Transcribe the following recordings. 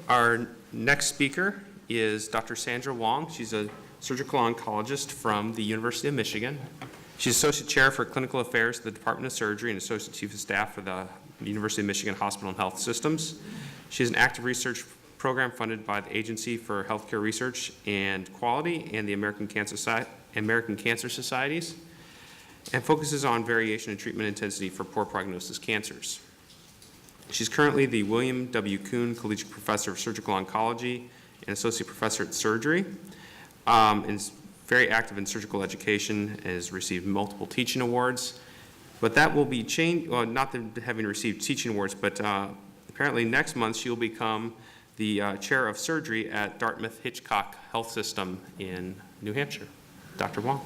Our next speaker is Dr. Sandra Wong. She's a surgical oncologist from the University of Michigan. She's Associate Chair for Clinical Affairs at the Department of Surgery and Associate Chief of Staff for the University of Michigan Hospital and Health Systems. She has an active research program funded by the Agency for Healthcare Research and Quality and the American Cancer Societies, and focuses on variation in treatment intensity for poor prognosis cancers. She's currently the William W. Kuhn Collegiate Professor of Surgical Oncology and Associate Professor at Surgery, and is very active in surgical education and has received multiple teaching awards. But that will be changed, well, not that having received teaching awards, but apparently next month she'll become the Chair of Surgery at Dartmouth Hitchcock Health System in New Hampshire. Dr. Wong.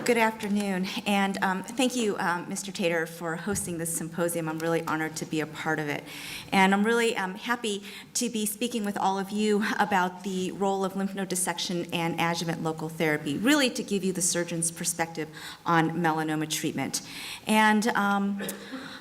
Good afternoon, and thank you, Mr. Tatar, for hosting this symposium. I'm really honored to be a part of it. And I'm really happy to be speaking with all of you about the role of lymph node dissection and adjuvant local therapy, really to give you the surgeon's perspective on melanoma treatment. And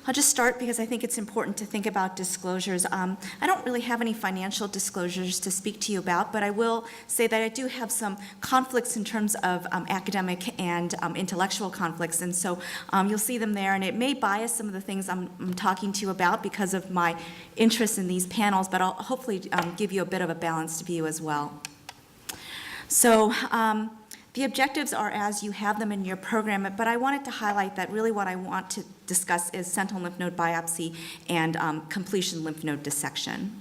I'll just start because I think it's important to think about disclosures. I don't really have any financial disclosures to speak to you about, but I will say that I do have some conflicts in terms of academic and intellectual conflicts, and so you'll see them there, and it may bias some of the things I'm talking to you about because of my interest in these panels, but I'll hopefully give you a bit of a balanced view as well. So the objectives are as you have them in your program, but I wanted to highlight that really what I want to discuss is sentinel lymph node biopsy and completion lymph node dissection.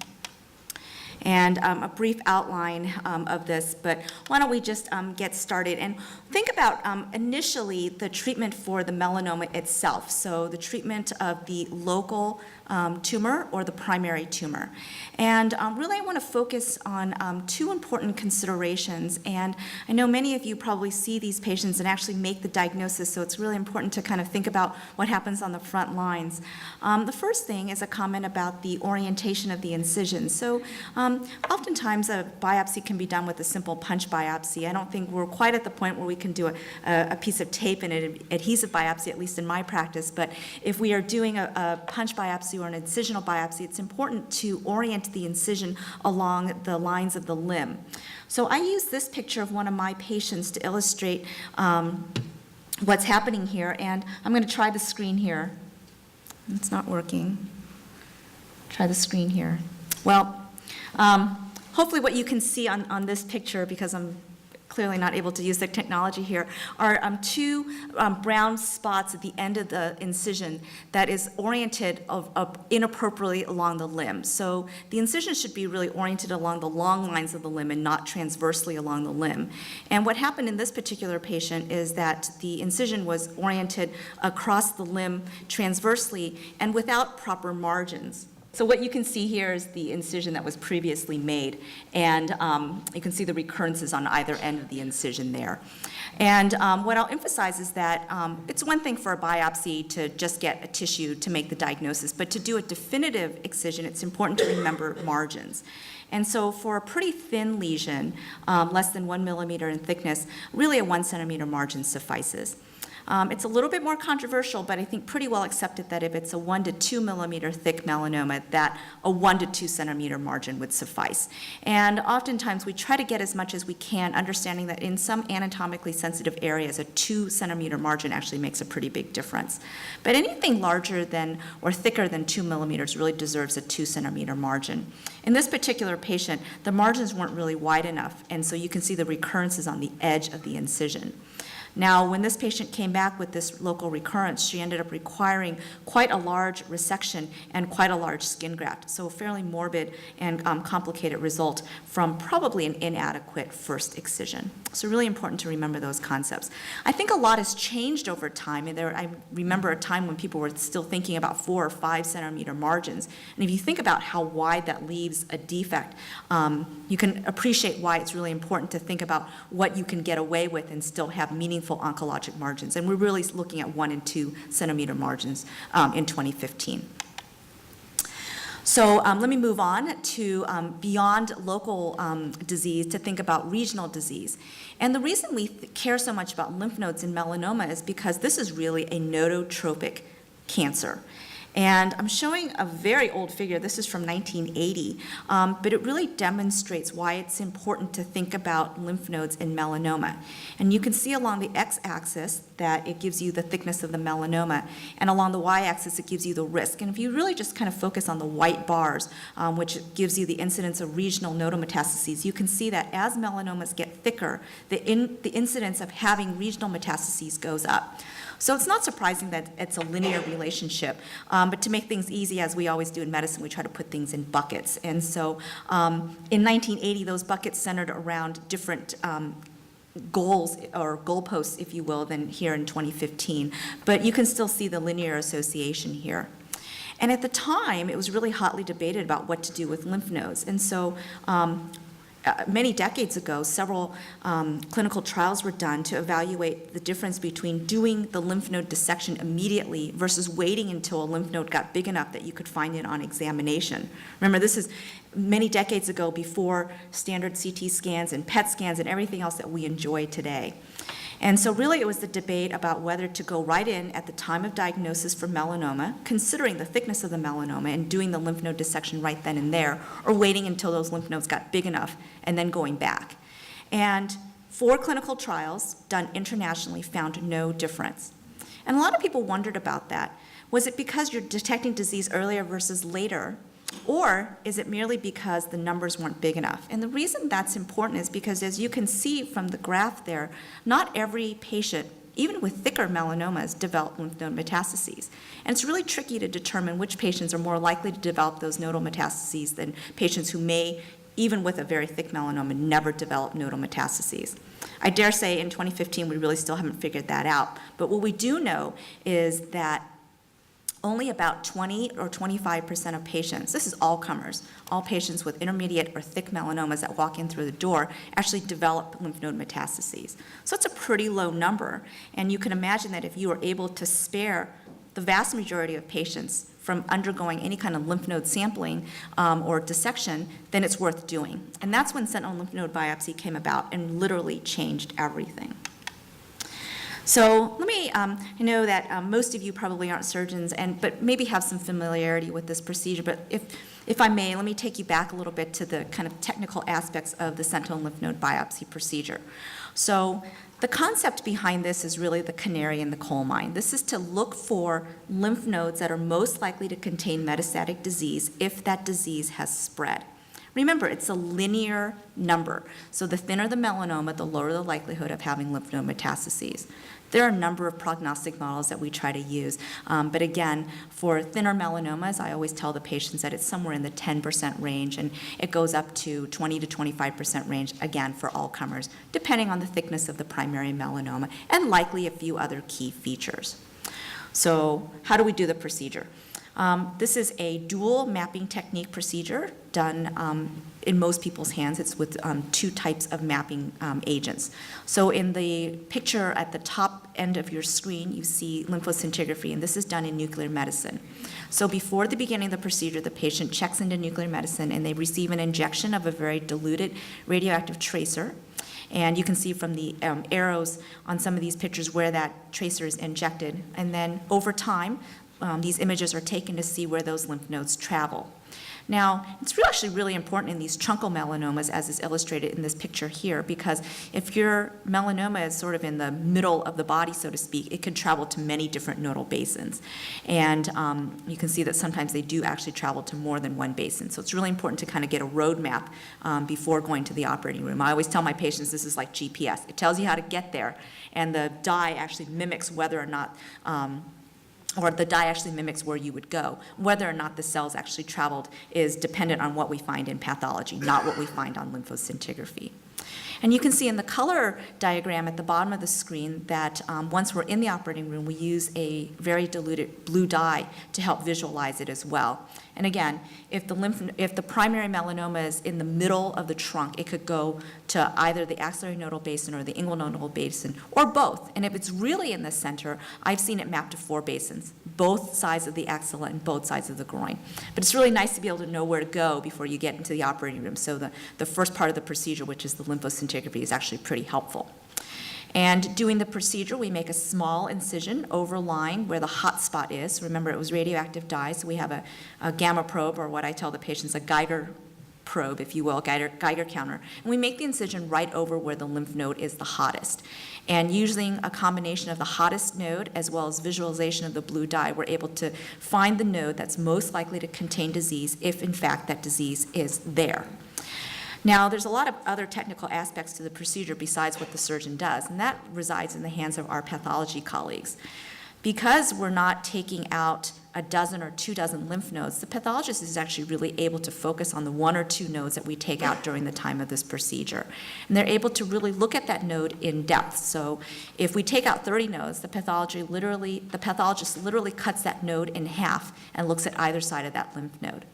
And a brief outline of this, but why don't we just get started and think about initially the treatment for the melanoma itself, so the treatment of the local tumor or the primary tumor. And really I want to focus on two important considerations, and I know many of you probably see these patients and actually make the diagnosis, so it's really important to kind of think about what happens on the front lines. The first thing is a comment about the orientation of the incision. So oftentimes a biopsy can be done with a simple punch biopsy. I don't think we're quite at the point where we can do a piece of tape and an adhesive biopsy, at least in my practice, but if we are doing a punch biopsy or an incisional biopsy, it's important to orient the incision along the lines of the limb. So I use this picture of one of my patients to illustrate what's happening here, and I'm going to try the screen here. It's not working. Try the screen here. Well, hopefully what you can see on this picture, because I'm clearly not able to use the technology here, are two brown spots at the end of the incision that is oriented inappropriately along the limb. So the incision should be really oriented along the long lines of the limb and not transversely along the limb. And what happened in this particular patient is that the incision was oriented across the limb transversely and without proper margins. So what you can see here is the incision that was previously made, and you can see the recurrences on either end of the incision there. And what I'll emphasize is that it's one thing for a biopsy to just get a tissue to make the diagnosis, but to do a definitive excision, it's important to remember margins. And so for a pretty thin lesion, less than 1 millimeter in thickness, really a 1 centimeter margin suffices. It's a little bit more controversial, but I think pretty well accepted that if it's a 1 to 2 millimeter thick melanoma, that a 1 to 2 centimeter margin would suffice. And oftentimes we try to get as much as we can, understanding that in some anatomically sensitive areas, a 2 centimeter margin actually makes a pretty big difference. But anything larger than or thicker than 2 millimeters really deserves a 2 centimeter margin. In this particular patient, the margins weren't really wide enough, and so you can see the recurrences on the edge of the incision. Now, when this patient came back with this local recurrence, she ended up requiring quite a large resection and quite a large skin graft, so a fairly morbid and complicated result from probably an inadequate first excision. So really important to remember those concepts. I think a lot has changed over time, and I remember a time when people were still thinking about 4 or 5 centimeter margins, and if you think about how wide that leaves a defect, you can appreciate why it's really important to think about what you can get away with and still have meaningful oncologic margins. And we're really looking at 1 and 2 centimeter margins in 2015. So let me move on to beyond local disease to think about regional disease. And the reason we care so much about lymph nodes in melanoma is because this is really a nodotropic cancer. And I'm showing a very old figure. This is from 1980, but it really demonstrates why it's important to think about lymph nodes in melanoma. And you can see along the x-axis that it gives you the thickness of the melanoma, and along the y-axis it gives you the risk. And if you really just kind of focus on the white bars, which gives you the incidence of regional nodal metastases, you can see that as melanomas get thicker, the incidence of having regional metastases goes up. So it's not surprising that it's a linear relationship, but to make things easy, as we always do in medicine, we try to put things in buckets. And so in 1980, those buckets centered around different goals or goalposts, if you will, than here in 2015. But you can still see the linear association here. And at the time, it was really hotly debated about what to do with lymph nodes. And so many decades ago, several clinical trials were done to evaluate the difference between doing the lymph node dissection immediately versus waiting until a lymph node got big enough that you could find it on examination. Remember, this is many decades ago, before standard CT scans and PET scans and everything else that we enjoy today. And so really it was the debate about whether to go right in at the time of diagnosis for melanoma, considering the thickness of the melanoma and doing the lymph node dissection right then and there, or waiting until those lymph nodes got big enough and then going back. And 4 clinical trials done internationally found no difference. And a lot of people wondered about that. Was it because you're detecting disease earlier versus later? Or is it merely because the numbers weren't big enough? And the reason that's important is because, as you can see from the graph there, not every patient, even with thicker melanomas, develop lymph node metastases. And it's really tricky to determine which patients are more likely to develop those nodal metastases than patients who may, even with a very thick melanoma, never develop nodal metastases. I dare say in 2015 we really still haven't figured that out. But what we do know is that only about 20 or 25% of patients, this is all comers, all patients with intermediate or thick melanomas that walk in through the door actually develop lymph node metastases. So it's a pretty low number, and you can imagine that if you are able to spare the vast majority of patients from undergoing any kind of lymph node sampling or dissection, then it's worth doing. And that's when sentinel lymph node biopsy came about and literally changed everything. So let me, I know that most of you probably aren't surgeons, but maybe have some familiarity with this procedure, but if I may, let me take you back a little bit to the kind of technical aspects of the sentinel lymph node biopsy procedure. So the concept behind this is really the canary in the coal mine. This is to look for lymph nodes that are most likely to contain metastatic disease if that disease has spread. Remember, it's a linear number. So the thinner the melanoma, the lower the likelihood of having lymph node metastases. There are a number of prognostic models that we try to use. But again, for thinner melanomas, I always tell the patients that it's somewhere in the 10% range, and it goes up to 20 to 25% range, again, for all comers, depending on the thickness of the primary melanoma, and likely a few other key features. So how do we do the procedure? This is a dual mapping technique procedure done in most people's hands. It's with 2 types of mapping agents. So in the picture at the top end of your screen, you see lymphoscintigraphy, and this is done in nuclear medicine. So before the beginning of the procedure, the patient checks into nuclear medicine, and they receive an injection of a very diluted radioactive tracer. And you can see from the arrows on some of these pictures where that tracer is injected. And then over time, these images are taken to see where those lymph nodes travel. Now, it's actually really important in these truncal melanomas, as is illustrated in this picture here, because if your melanoma is sort of in the middle of the body, so to speak, it can travel to many different nodal basins. And you can see that sometimes they do actually travel to more than one basin. So it's really important to kind of get a roadmap before going to the operating room. I always tell my patients this is like GPS. It tells you how to get there, and the dye actually mimics whether or not or the dye actually mimics where you would go. Whether or not the cells actually traveled is dependent on what we find in pathology, not what we find on lymphoscintigraphy. And you can see in the color diagram at the bottom of the screen that once we're in the operating room, we use a very diluted blue dye to help visualize it as well. And again, if the primary melanoma is in the middle of the trunk, it could go to either the axillary nodal basin or the inguinal basin, or both. And if it's really in the center, I've seen it mapped to 4 basins, both sides of the axilla and both sides of the groin. But it's really nice to be able to know where to go before you get into the operating room. So the first part of the procedure, which is the lymphoscintigraphy, is actually pretty helpful. And doing the procedure, we make a small incision overlying where the hot spot is. Remember, it was radioactive dye, so we have a gamma probe, or what I tell the patients, a Geiger probe, if you will, Geiger counter. And we make the incision right over where the lymph node is the hottest. And using a combination of the hottest node as well as visualization of the blue dye, we're able to find the node that's most likely to contain disease if, in fact, that disease is there. Now, there's a lot of other technical aspects to the procedure besides what the surgeon does, and that resides in the hands of our pathology colleagues. Because we're not taking out a dozen or 2 dozen lymph nodes, the pathologist is actually really able to focus on the 1 or 2 nodes that we take out during the time of this procedure. And they're able to really look at that node in depth. So if we take out 30 nodes, the pathologist literally cuts that node in half and looks at either side of that lymph node.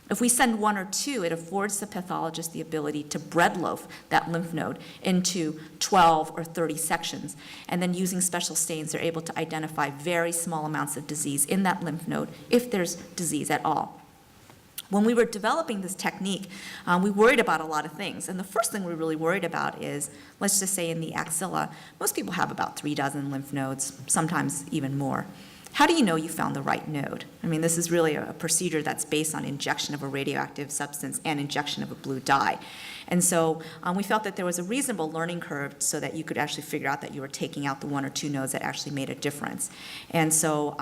If we send 1 or 2, it affords the pathologist the ability to breadloaf that lymph node into 12 or 30 sections. And then using special stains, they're able to identify very small amounts of disease in that lymph node, if there's disease at all. When we were developing this technique, we worried about a lot of things. And the first thing we really worried about is, let's just say in the axilla, most people have about 3 dozen lymph nodes, sometimes even more. How do you know you found the right node? I mean, this is really a procedure that's based on injection of a radioactive substance and injection of a blue dye. And so we felt that there was a reasonable learning curve so that you could actually figure out that you were taking out the 1 or 2 nodes that actually made a difference. And so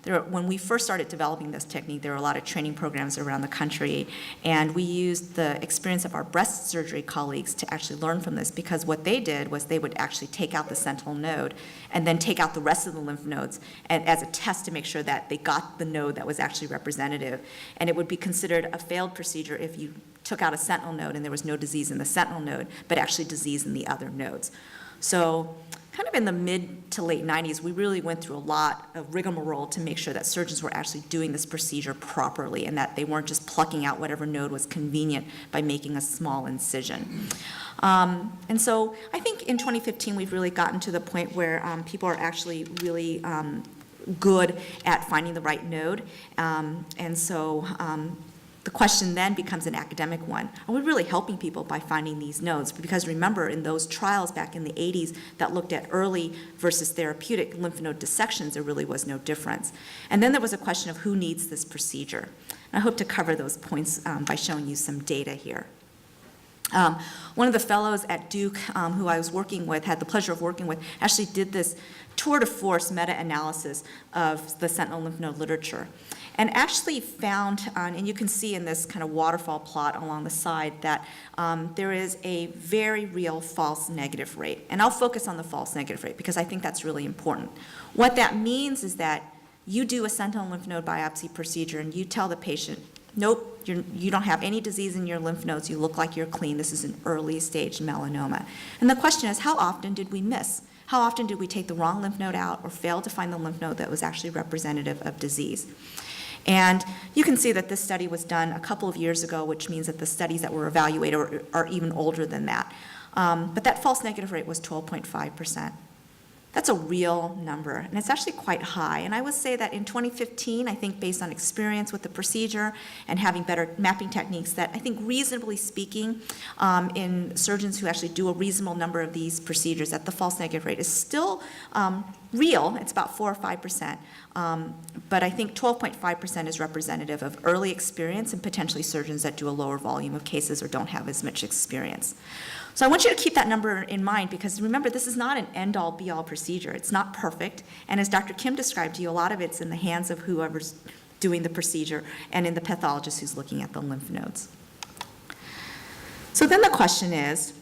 when we first started developing this technique, there were a lot of training programs around the country, and we used the experience of our breast surgery colleagues to actually learn from this, because what they did was they would actually take out the sentinel node and then take out the rest of the lymph nodes and, as a test to make sure that they got the node that was actually representative. And it would be considered a failed procedure if you took out a sentinel node and there was no disease in the sentinel node, but actually disease in the other nodes. So kind of in the mid to late 90s, we really went through a lot of rigmarole to make sure that surgeons were actually doing this procedure properly and that they weren't just plucking out whatever node was convenient by making a small incision. And so I think in 2015, we've really gotten to the point where people are actually really good at finding the right node. And so the question then becomes an academic one. Are we really helping people by finding these nodes? Because remember, in those trials back in the 80s that looked at early versus therapeutic lymph node dissections, there really was no difference. And then there was a question of who needs this procedure. And I hope to cover those points by showing you some data here. One of the fellows at Duke who I was working with, had the pleasure of working with, actually did this tour de force meta-analysis of the sentinel lymph node literature, and actually found, and you can see in this kind of waterfall plot along the side, that there is a very real false negative rate. And I'll focus on the false negative rate because I think that's really important. What that means is that you do a sentinel lymph node biopsy procedure and you tell the patient, nope, you don't have any disease in your lymph nodes, you look like you're clean, this is an early stage melanoma. And the question is, how often did we miss? How often did we take the wrong lymph node out or fail to find the lymph node that was actually representative of disease? And you can see that this study was done a couple of years ago, which means that the studies that were evaluated are even older than that. But that false negative rate was 12.5%. That's a real number, and it's actually quite high. And I would say that in 2015, I think based on experience with the procedure and having better mapping techniques, that I think reasonably speaking, in surgeons who actually do a reasonable number of these procedures, that the false negative rate is still real. It's about 4 or 5%. But I think 12.5% is representative of early experience and potentially surgeons that do a lower volume of cases or don't have as much experience. So I want you to keep that number in mind because remember, this is not an end-all be-all procedure. It's not perfect. And as Dr. Kim described to you, a lot of it's in the hands of whoever's doing the procedure and in the pathologist who's looking at the lymph nodes. So then the question is,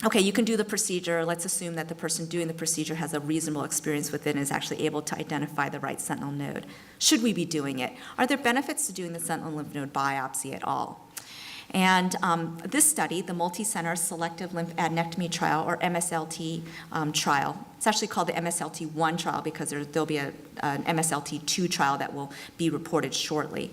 okay, you can do the procedure. Let's assume that the person doing the procedure has a reasonable experience with it and is actually able to identify the right sentinel node. Should we be doing it? Are there benefits to doing the sentinel lymph node biopsy at all? And this study, the multi-center selective lymphadenectomy trial, or MSLT trial, it's actually called the MSLT-1 trial because there'll be an MSLT-2 trial that will be reported shortly.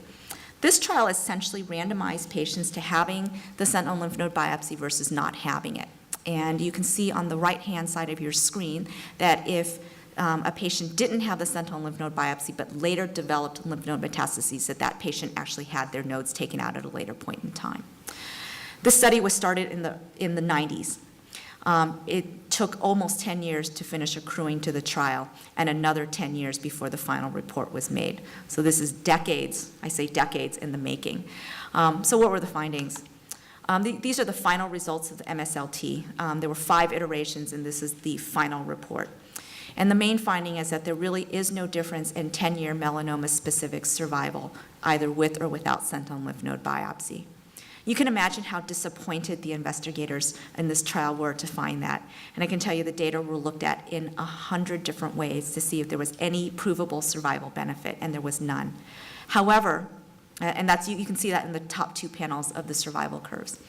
This trial essentially randomized patients to having the sentinel lymph node biopsy versus not having it. And you can see on the right-hand side of your screen that if a patient didn't have the sentinel lymph node biopsy but later developed lymph node metastases, that patient actually had their nodes taken out at a later point in time. This study was started in the 90s. It took almost 10 years to finish accruing to the trial and another 10 years before the final report was made. So this is decades, I say decades, in the making. So what were the findings? These are the final results of the MSLT. There were 5 iterations, and this is the final report. And the main finding is that there really is no difference in 10-year melanoma-specific survival, either with or without sentinel lymph node biopsy. You can imagine how disappointed the investigators in this trial were to find that. And I can tell you the data were looked at in 100 different ways to see if there was any provable survival benefit, and there was none. However, and you can see that in the top 2 panels of the survival curves.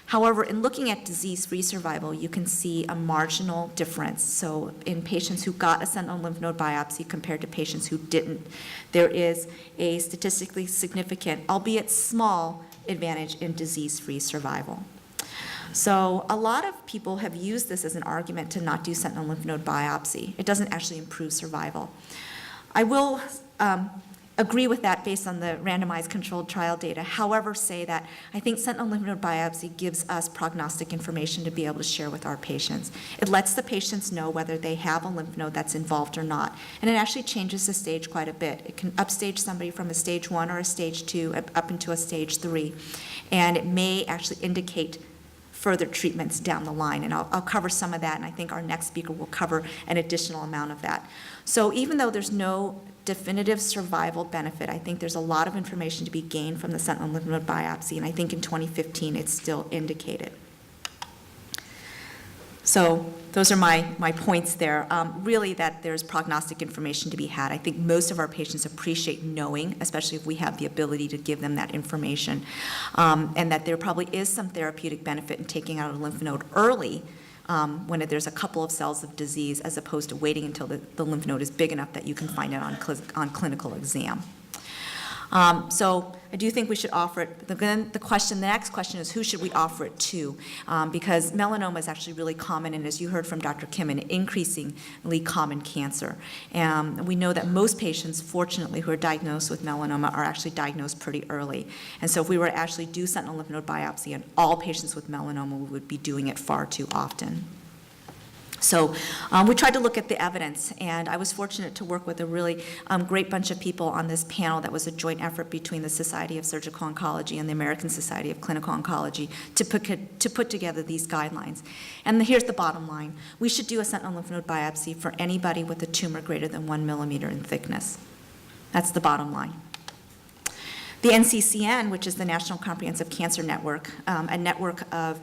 However, in looking at disease-free survival, you can see a marginal difference. So in patients who got a sentinel lymph node biopsy compared to patients who didn't, there is a statistically significant, albeit small, advantage in disease-free survival. So a lot of people have used this as an argument to not do sentinel lymph node biopsy. It doesn't actually improve survival. I will agree with that based on the randomized controlled trial data. However, say that I think sentinel lymph node biopsy gives us prognostic information to be able to share with our patients. It lets the patients know whether they have a lymph node that's involved or not, and it actually changes the stage quite a bit. It can upstage somebody from a stage 1 or a stage 2 up into a stage 3, and it may actually indicate further treatments down the line, and I'll cover some of that, and I think our next speaker will cover an additional amount of that. So even though there's no definitive survival benefit, I think there's a lot of information to be gained from the sentinel lymph node biopsy, and I think in 2015 it's still indicated. So those are my points there. Really that there's prognostic information to be had. I think most of our patients appreciate knowing, especially if we have the ability to give them that information, and that there probably is some therapeutic benefit in taking out a lymph node early when there's a couple of cells of disease, as opposed to waiting until the lymph node is big enough that you can find it on clinical exam. So I do think we should offer it. Then the next question is, who should we offer it to? Because melanoma is actually really common, and as you heard from Dr. Kim, an increasingly common cancer. And we know that most patients, fortunately, who are diagnosed with melanoma are actually diagnosed pretty early. And so if we were to actually do sentinel lymph node biopsy in all patients with melanoma, we would be doing it far too often. So we tried to look at the evidence, and I was fortunate to work with a really great bunch of people on this panel that was a joint effort between the Society of Surgical Oncology and the American Society of Clinical Oncology to put together these guidelines. And here's the bottom line. We should do a sentinel lymph node biopsy for anybody with a tumor greater than 1 millimeter in thickness. That's the bottom line. The NCCN, which is the National Comprehensive Cancer Network, a network of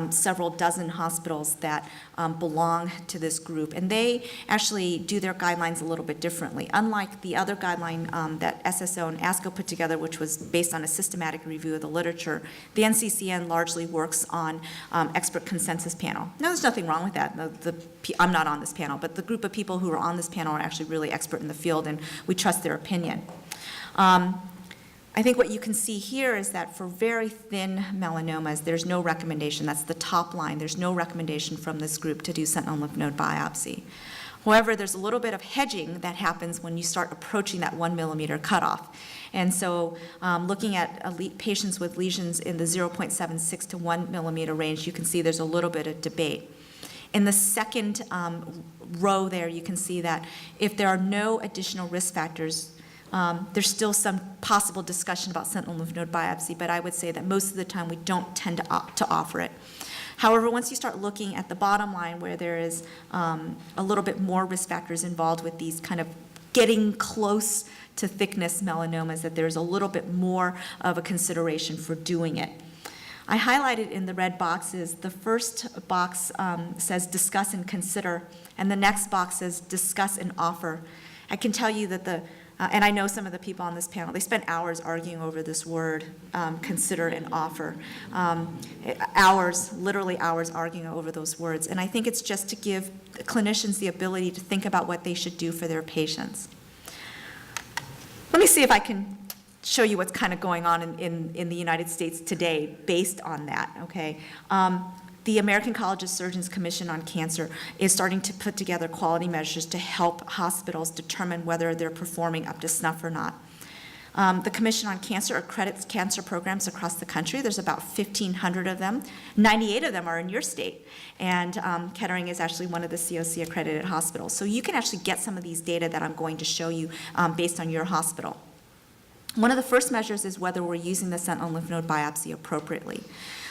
several dozen hospitals that belong to this group, and they actually do their guidelines a little bit differently. Unlike the other guideline that SSO and ASCO put together, which was based on a systematic review of the literature, the NCCN largely works on expert consensus panel. Now, there's nothing wrong with that. I'm not on this panel, but the group of people who are on this panel are actually really expert in the field, and we trust their opinion. I think what you can see here is that for very thin melanomas, there's no recommendation. That's the top line. There's no recommendation from this group to do sentinel lymph node biopsy. However, there's a little bit of hedging that happens when you start approaching that 1 millimeter cutoff. And so looking at patients with lesions in the 0.76 to 1 millimeter range, you can see there's a little bit of debate. In the second row there, you can see that if there are no additional risk factors, there's still some possible discussion about sentinel lymph node biopsy, but I would say that most of the time we don't tend to offer it. However, once you start looking at the bottom line, where there is a little bit more risk factors involved with these kind of getting close to thickness melanomas, that there's a little bit more of a consideration for doing it. I highlighted in the red boxes, the first box says discuss and consider, and the next box says discuss and offer. I can tell you that And I know some of the people on this panel, they spent hours arguing over this word, consider and offer. Hours, literally hours arguing over those words. And I think it's just to give clinicians the ability to think about what they should do for their patients. Let me see if I can show you what's kind of going on in the United States today based on that, okay? The American College of Surgeons Commission on Cancer is starting to put together quality measures to help hospitals determine whether they're performing up to snuff or not. The Commission on Cancer accredits cancer programs across the country. There's about 1,500 of them. 98 of them are in your state. And Kettering is actually one of the COC accredited hospitals. So you can actually get some of these data that I'm going to show you based on your hospital. One of the first measures is whether we're using the sentinel lymph node biopsy appropriately.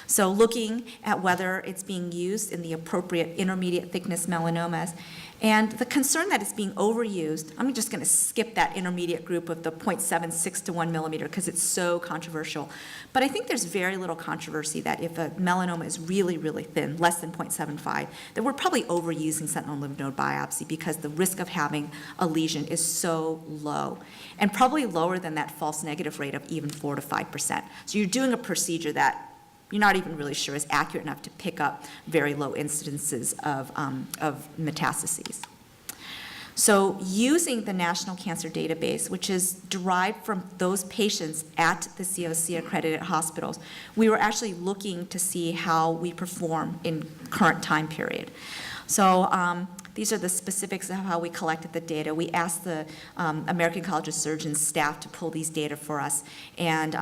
So looking at whether it's being used in the appropriate intermediate thickness melanomas. And the concern that it's being overused, I'm just going to skip that intermediate group of the 0.76 to 1 millimeter because it's so controversial. But I think there's very little controversy that if a melanoma is really, really thin, less than 0.75, that we're probably overusing sentinel lymph node biopsy because the risk of having a lesion is so low, and probably lower than that false negative rate of even 4 to 5%. So you're doing a procedure that you're not even really sure is accurate enough to pick up very low incidences of metastases. So using the National Cancer Database, which is derived from those patients at the COC accredited hospitals, we were actually looking to see how we perform in current time period. So these are the specifics of how we collected the data. We asked the American College of Surgeons staff to pull these data for us, and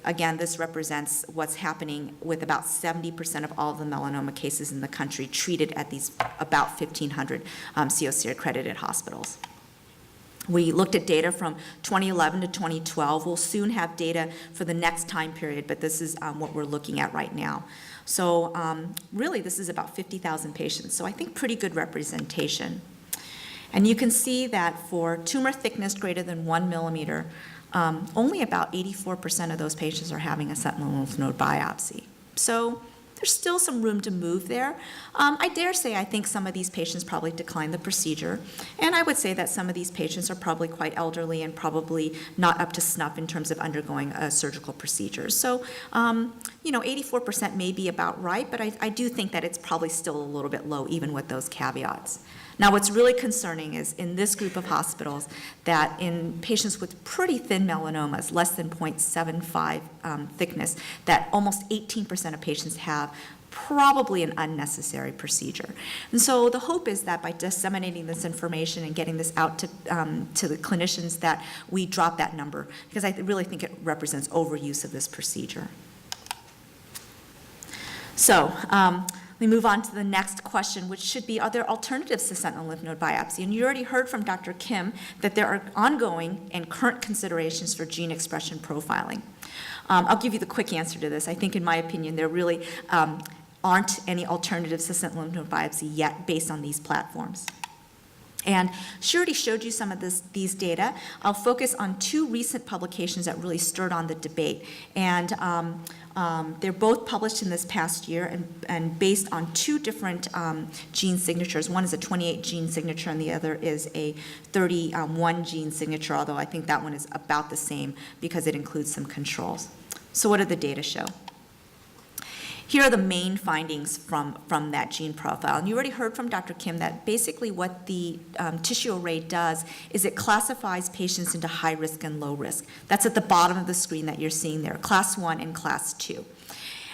again, this represents what's happening with about 70% of all of the melanoma cases in the country treated at these about 1,500 COC accredited hospitals. We looked at data from 2011 to 2012. We'll soon have data for the next time period, but this is what we're looking at right now. So really, this is about 50,000 patients, so I think pretty good representation. And you can see that for tumor thickness greater than 1 millimeter, only about 84% of those patients are having a sentinel lymph node biopsy. So there's still some room to move there. I dare say I think some of these patients probably decline the procedure, and I would say that some of these patients are probably quite elderly and probably not up to snuff in terms of undergoing a surgical procedure. So, 84% may be about right, but I do think that it's probably still a little bit low even with those caveats. Now, what's really concerning is in this group of hospitals that in patients with pretty thin melanomas, less than 0.75 thickness, that almost 18% of patients have probably an unnecessary procedure. And so the hope is that by disseminating this information and getting this out to the clinicians that we drop that number, because I really think it represents overuse of this procedure. So, we move on to the next question, which should be, are there alternatives to sentinel lymph node biopsy? And you already heard from Dr. Kim that there are ongoing and current considerations for gene expression profiling. I'll give you the quick answer to this. I think, in my opinion, there really aren't any alternatives to sentinel lymph node biopsy yet based on these platforms. And she already showed you some of these data. I'll focus on two recent publications that really stirred on the debate. And they're both published in this past year and based on two different gene signatures. One is a 28 gene signature and the other is a 31 gene signature, although I think that one is about the same because it includes some controls. So what do the data show? Here are the main findings from that gene profile. And you already heard from Dr. Kim that basically what the tissue array does is it classifies patients into high risk and low risk. That's at the bottom of the screen that you're seeing there, class 1 and class 2.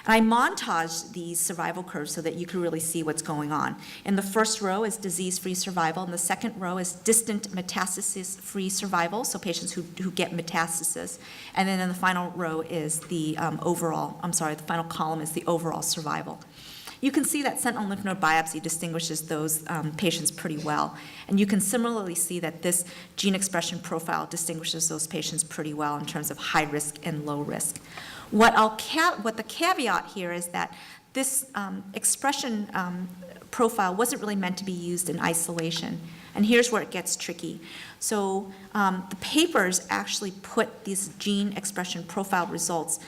And I montaged these survival curves so that you could really see what's going on. In the first row is disease-free survival, and the second row is distant metastasis-free survival, so patients who get metastasis. And then in the final row is the the final column is the overall survival. You can see that sentinel lymph node biopsy distinguishes those patients pretty well. And you can similarly see that this gene expression profile distinguishes those patients pretty well in terms of high risk and low risk. What the caveat here is that this expression profile wasn't really meant to be used in isolation. And here's where it gets tricky. So the papers actually put these gene expression profile results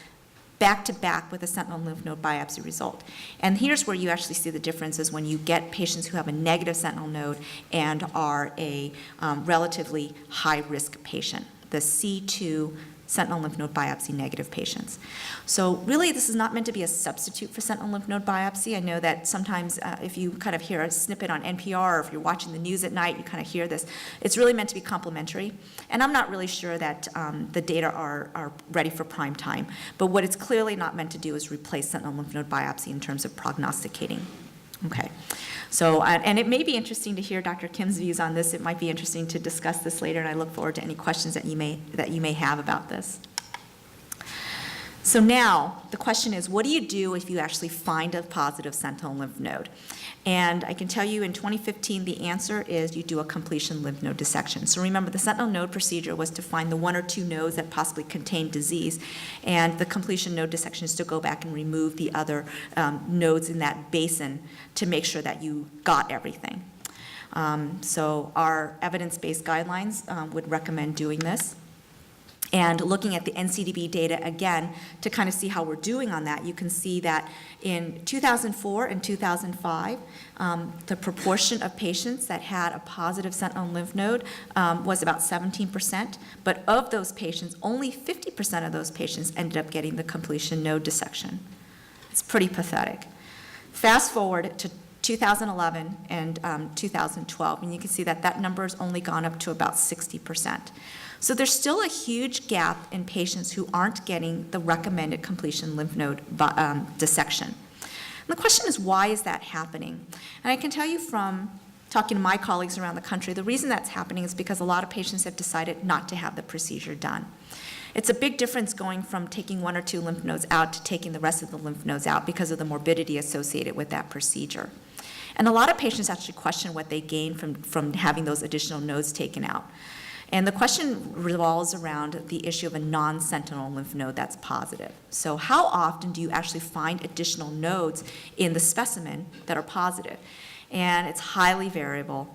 back to back with a sentinel lymph node biopsy result. And here's where you actually see the differences when you get patients who have a negative sentinel node and are a relatively high-risk patient, the C2 sentinel lymph node biopsy negative patients. So really, this is not meant to be a substitute for sentinel lymph node biopsy. I know that sometimes if you kind of hear a snippet on NPR or if you're watching the news at night, you kind of hear this. It's really meant to be complementary. And I'm not really sure that the data are ready for prime time. But what it's clearly not meant to do is replace sentinel lymph node biopsy in terms of prognosticating. Okay. So, and it may be interesting to hear Dr. Kim's views on this. It might be interesting to discuss this later, and I look forward to any questions that you may have about this. So now, the question is, what do you do if you actually find a positive sentinel lymph node? And I can tell you in 2015, the answer is you do a completion lymph node dissection. So remember, the sentinel node procedure was to find the 1 or 2 nodes that possibly contained disease, and the completion node dissection is to go back and remove the other nodes in that basin to make sure that you got everything. So our evidence-based guidelines would recommend doing this. And looking at the NCDB data again to kind of see how we're doing on that, you can see that in 2004 and 2005, the proportion of patients that had a positive sentinel lymph node was about 17%, but of those patients, only 50% of those patients ended up getting the completion node dissection. It's pretty pathetic. Fast forward to 2011 and 2012, and you can see that that number has only gone up to about 60%. So there's still a huge gap in patients who aren't getting the recommended completion lymph node dissection. And the question is, why is that happening? And I can tell you from talking to my colleagues around the country, the reason that's happening is because a lot of patients have decided not to have the procedure done. It's a big difference going from taking 1 or 2 lymph nodes out to taking the rest of the lymph nodes out because of the morbidity associated with that procedure. And a lot of patients actually question what they gain from having those additional nodes taken out. And the question revolves around the issue of a non-sentinel lymph node that's positive. So how often do you actually find additional nodes in the specimen that are positive? And it's highly variable.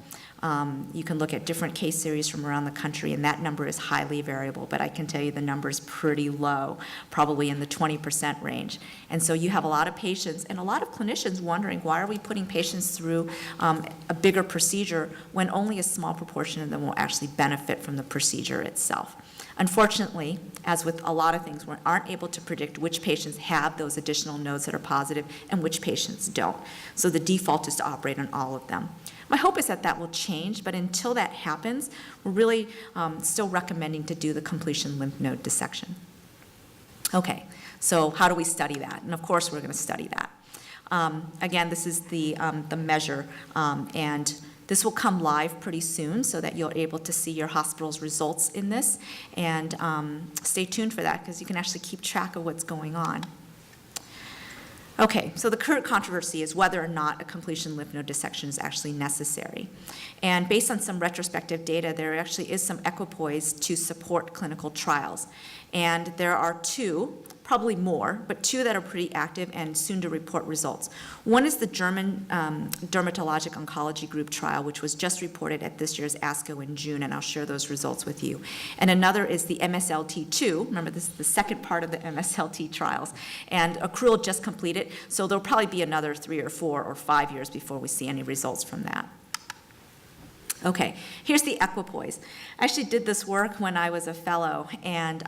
You can look at different case series from around the country, and that number is highly variable, but I can tell you the number is pretty low, probably in the 20% range. And so you have a lot of patients and a lot of clinicians wondering, why are we putting patients through a bigger procedure when only a small proportion of them will actually benefit from the procedure itself? Unfortunately, as with a lot of things, we aren't able to predict which patients have those additional nodes that are positive and which patients don't. So the default is to operate on all of them. My hope is that that will change, but until that happens, we're really still recommending to do the completion lymph node dissection. Okay, so how do we study that? And of course, we're going to study that. Again, this is the measure, and this will come live pretty soon so that you're able to see your hospital's results in this, and stay tuned for that because you can actually keep track of what's going on. Okay, so the current controversy is whether or not a completion lymph node dissection is actually necessary. And based on some retrospective data, there actually is some equipoise to support clinical trials. And there are 2, probably more, but 2 that are pretty active and soon to report results. One is the German Dermatologic Oncology Group trial, which was just reported at this year's ASCO in June, and I'll share those results with you. And another is the MSLT2. Remember, this is the second part of the MSLT trials. And accrual just completed, so there'll probably be another 3 or 4 or 5 years before we see any results from that. Okay, here's the equipoise. I actually did this work when I was a fellow and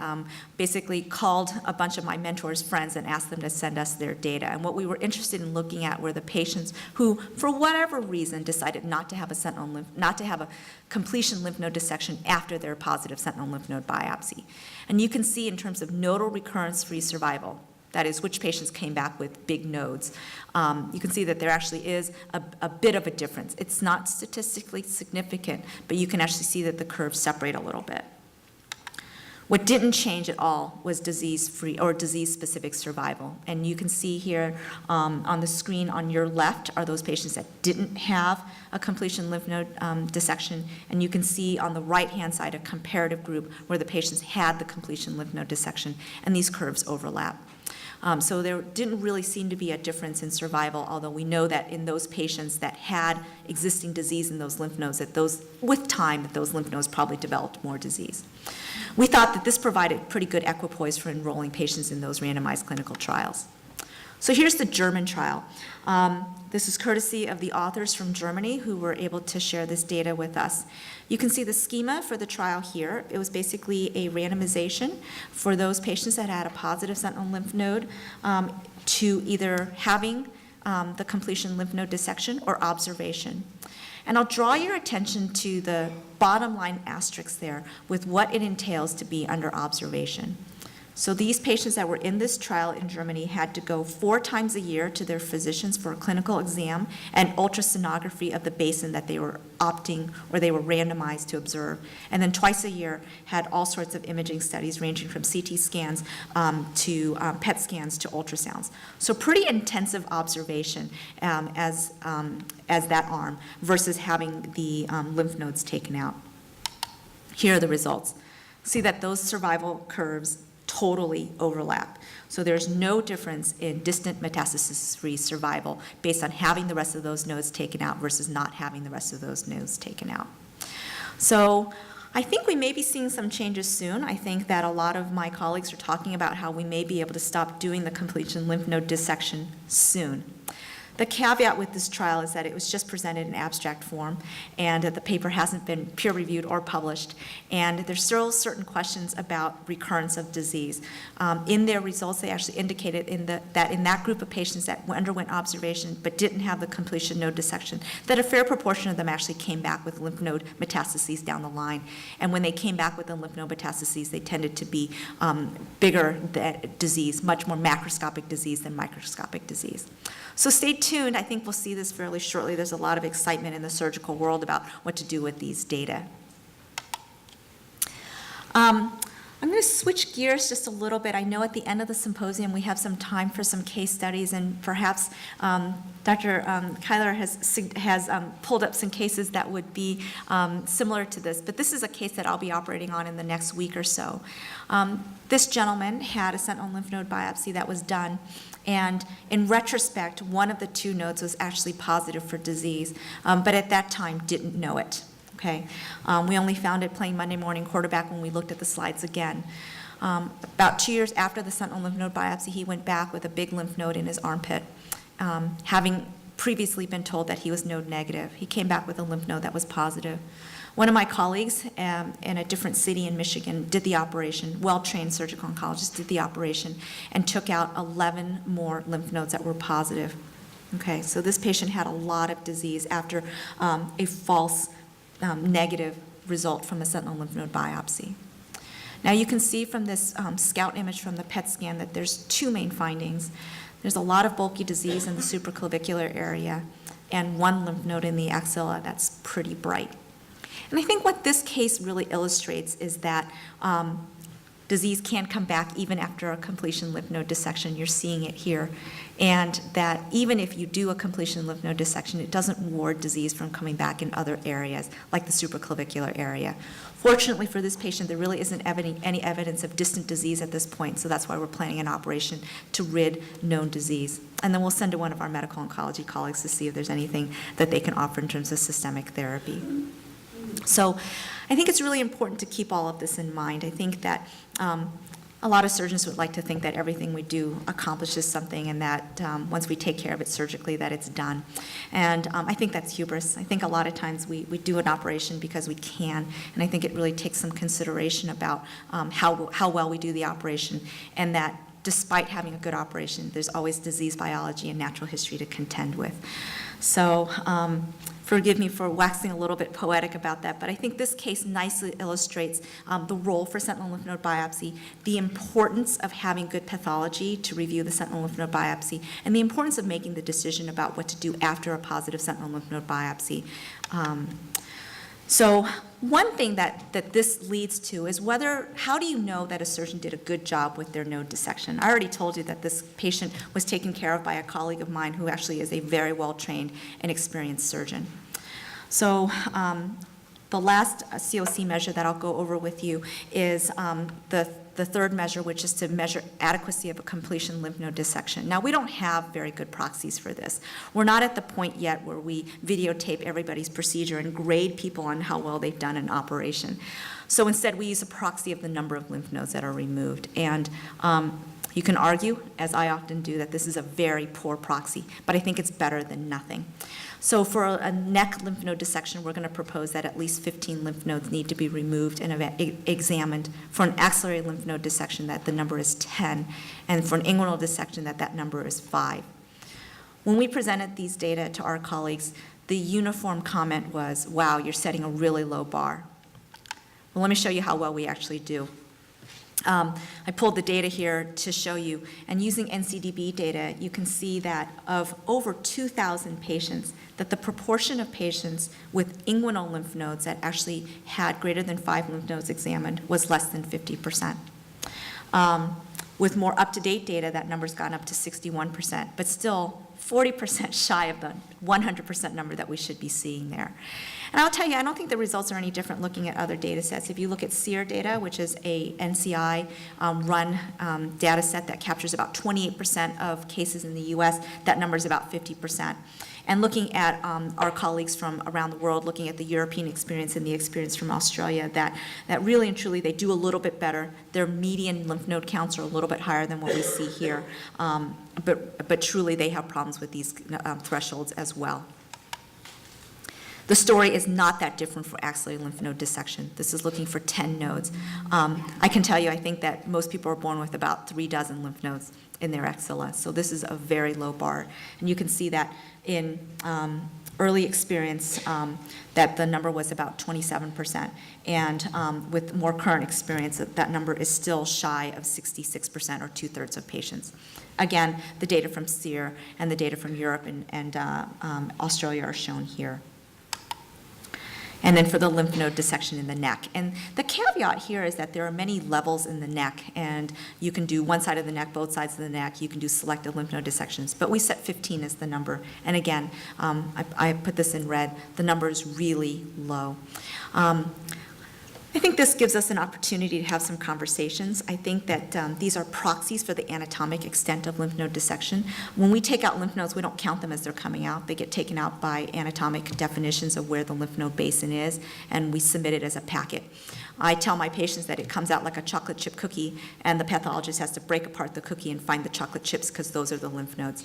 basically called a bunch of my mentors' friends and asked them to send us their data. And what we were interested in looking at were the patients who, for whatever reason, decided not to have a completion lymph node dissection after their positive sentinel lymph node biopsy. And you can see in terms of nodal recurrence-free survival, that is, which patients came back with big nodes. You can see that there actually is a bit of a difference. It's not statistically significant, but you can actually see that the curves separate a little bit. What didn't change at all was disease-free or disease-specific survival. And you can see here on the screen on your left are those patients that didn't have a completion lymph node dissection. And you can see on the right-hand side a comparative group where the patients had the completion lymph node dissection, and these curves overlap. So there didn't really seem to be a difference in survival, although we know that in those patients that had existing disease in those lymph nodes, with time, that those lymph nodes probably developed more disease. We thought that this provided pretty good equipoise for enrolling patients in those randomized clinical trials. So here's the German trial. This is courtesy of the authors from Germany who were able to share this data with us. You can see the schema for the trial here. It was basically a randomization for those patients that had a positive sentinel lymph node to either having the completion lymph node dissection or observation. And I'll draw your attention to the bottom line asterisk there with what it entails to be under observation. So these patients that were in this trial in Germany had to go 4 times a year to their physicians for a clinical exam and ultrasonography of the basin that they were opting or they were randomized to observe. And then twice a year had all sorts of imaging studies ranging from CT scans to PET scans to ultrasounds. So pretty intensive observation as that arm versus having the lymph nodes taken out. Here are the results. See that those survival curves totally overlap. So there's no difference in distant metastasis-free survival based on having the rest of those nodes taken out versus not having the rest of those nodes taken out. So I think we may be seeing some changes soon. I think that a lot of my colleagues are talking about how we may be able to stop doing the completion lymph node dissection soon. The caveat with this trial is that it was just presented in abstract form and that the paper hasn't been peer-reviewed or published, and there's still certain questions about recurrence of disease. In their results, they actually indicated that in that group of patients that underwent observation but didn't have the completion node dissection, that a fair proportion of them actually came back with lymph node metastases down the line. And when they came back with the lymph node metastases, they tended to be bigger disease, much more macroscopic disease than microscopic disease. So stay tuned. I think we'll see this fairly shortly. There's a lot of excitement in the surgical world about what to do with these data. I'm going to switch gears just a little bit. I know at the end of the symposium we have some time for some case studies, and perhaps Dr. Kyler has pulled up some cases that would be similar to this, but this is a case that I'll be operating on in the next week or so. This gentleman had a sentinel lymph node biopsy that was done, and in retrospect, one of the 2 nodes was actually positive for disease, but at that time didn't know it. Okay, we only found it playing Monday morning quarterback when we looked at the slides again. About 2 years after the sentinel lymph node biopsy, he went back with a big lymph node in his armpit, having previously been told that he was node negative. He came back with a lymph node that was positive. One of my colleagues in a different city in Michigan did the operation, well-trained surgical oncologist did the operation, and took out 11 more lymph nodes that were positive. Okay, so this patient had a lot of disease after a false negative result from a sentinel lymph node biopsy. Now you can see from this scout image from the PET scan that there's 2 main findings. There's a lot of bulky disease in the supraclavicular area and 1 lymph node in the axilla that's pretty bright. And I think what this case really illustrates is that disease can come back even after a completion lymph node dissection. You're seeing it here. And that even if you do a completion lymph node dissection, it doesn't ward disease from coming back in other areas, like the supraclavicular area. Fortunately for this patient, there really isn't any evidence of distant disease at this point, so that's why we're planning an operation to rid known disease. And then we'll send to one of our medical oncology colleagues to see if there's anything that they can offer in terms of systemic therapy. So I think it's really important to keep all of this in mind. I think that a lot of surgeons would like to think that everything we do accomplishes something and that once we take care of it surgically that it's done. And I think that's hubris. I think a lot of times we do an operation because we can, and I think it really takes some consideration about how well we do the operation, and that despite having a good operation, there's always disease biology and natural history to contend with. So forgive me for waxing a little bit poetic about that, but I think this case nicely illustrates the role for sentinel lymph node biopsy, the importance of having good pathology to review the sentinel lymph node biopsy, and the importance of making the decision about what to do after a positive sentinel lymph node biopsy. So one thing that this leads to is how do you know that a surgeon did a good job with their node dissection? I already told you that this patient was taken care of by a colleague of mine who actually is a very well-trained and experienced surgeon. So The last COC measure that I'll go over with you is the third measure, which is to measure adequacy of a completion lymph node dissection. Now, we don't have very good proxies for this. We're not at the point yet where we videotape everybody's procedure and grade people on how well they've done an operation. So instead, we use a proxy of the number of lymph nodes that are removed. And you can argue, as I often do, that this is a very poor proxy, but I think it's better than nothing. So for a neck lymph node dissection, we're going to propose that at least 15 lymph nodes need to be removed and examined. For an axillary lymph node dissection, that the number is 10, and for an inguinal dissection, that number is 5. When we presented these data to our colleagues, the uniform comment was, wow, you're setting a really low bar. Well, let me show you how well we actually do. I pulled the data here to show you, and using NCDB data, you can see that of over 2,000 patients, that the proportion of patients with inguinal lymph nodes that actually had greater than 5 lymph nodes examined was less than 50%. With more up-to-date data, that number's gone up to 61%, but still 40% shy of the 100% number that we should be seeing there. And I'll tell you, I don't think the results are any different looking at other data sets. If you look at SEER data, which is a NCI run data set that captures about 28% of cases in the US, that number is about 50%. And looking at our colleagues from around the world, looking at the European experience and the experience from Australia, that really and truly they do a little bit better. Their median lymph node counts are a little bit higher than what we see here, but truly they have problems with these thresholds as well. The story is not that different for axillary lymph node dissection. This is looking for 10 nodes. I can tell you, I think that most people are born with about 3 dozen lymph nodes in their axilla, so this is a very low bar. And you can see that in early experience that the number was about 27%, and with more current experience, that number is still shy of 66%, or 2/3 of patients. Again, the data from SEER and the data from Europe and Australia are shown here. And then for the lymph node dissection in the neck. And the caveat here is that there are many levels in the neck, and you can do one side of the neck, both sides of the neck, you can do selective lymph node dissections, but we set 15 as the number. And again, I put this in red, the number is really low. I think this gives us an opportunity to have some conversations. I think that these are proxies for the anatomic extent of lymph node dissection. When we take out lymph nodes, we don't count them as they're coming out. They get taken out by anatomic definitions of where the lymph node basin is, and we submit it as a packet. I tell my patients that it comes out like a chocolate chip cookie, and the pathologist has to break apart the cookie and find the chocolate chips because those are the lymph nodes.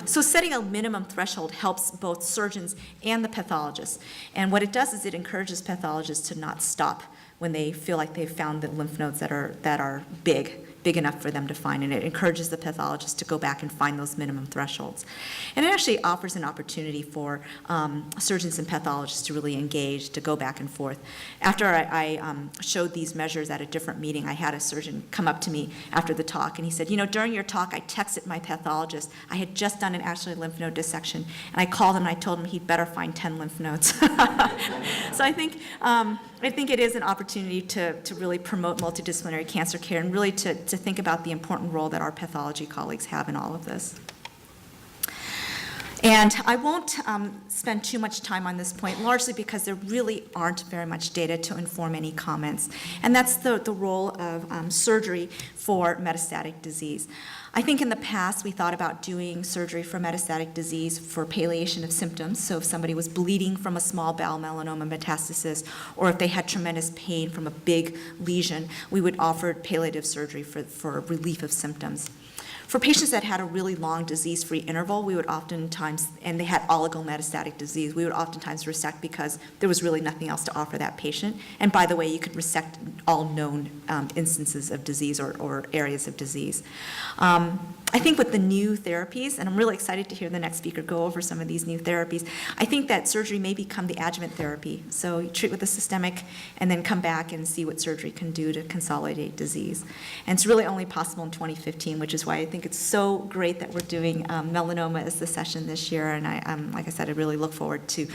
So setting a minimum threshold helps both surgeons and the pathologists. And what it does is it encourages pathologists to not stop when they feel like they've found the lymph nodes that are big enough for them to find, and it encourages the pathologist to go back and find those minimum thresholds. And it actually offers an opportunity for surgeons and pathologists to really engage, to go back and forth. After I showed these measures at a different meeting, I had a surgeon come up to me after the talk, and he said, you know, during your talk, I texted my pathologist. I had just done an axillary lymph node dissection, and I called him and I told him he'd better find 10 lymph nodes. So I think it is an opportunity to really promote multidisciplinary cancer care, and really to think about the important role that our pathology colleagues have in all of this. And I won't spend too much time on this point, largely because there really aren't very much data to inform any comments. And that's the role of surgery for metastatic disease. I think in the past we thought about doing surgery for metastatic disease for palliation of symptoms. So if somebody was bleeding from a small bowel melanoma metastasis, or if they had tremendous pain from a big lesion, we would offer palliative surgery for relief of symptoms. For patients that had a really long disease-free interval, we would oftentimes, and they had oligometastatic disease, we would oftentimes resect because there was really nothing else to offer that patient. And by the way, you could resect all known instances of disease or areas of disease. I think with the new therapies, and I'm really excited to hear the next speaker go over some of these new therapies, I think that surgery may become the adjuvant therapy. So you treat with a systemic and then come back and see what surgery can do to consolidate disease. And it's really only possible in 2015, which is why I think it's so great that we're doing melanoma as the session this year. And like I said, I really look forward to